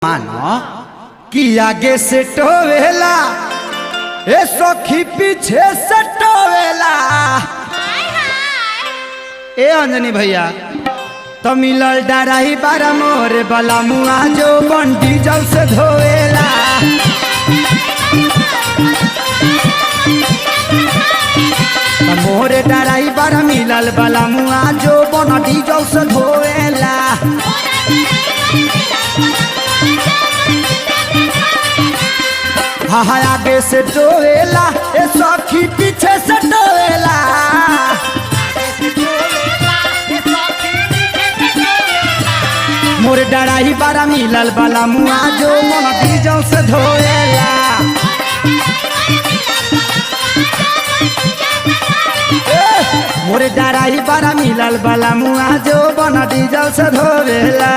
मानो कि आगे से टोवेला ए सखी पीछे से टोवेला। ए अंजनी भैया तो मिलल डराई बारा मोरे बला मुआ जो बंडी जल से धोवेला। मोरे डराई बारा मिलल बला मुआ जो बंडी जल से धोवेला। हाँ हाँ आगे से टोवेला ए सखी पीछे से टोवेला। मोर डराई बारा मिलल बाला मुआ जो मन डीजल से धोएला। मोर डराई बारा मिलल बाला मुआ जो मन डीजल से धोएला।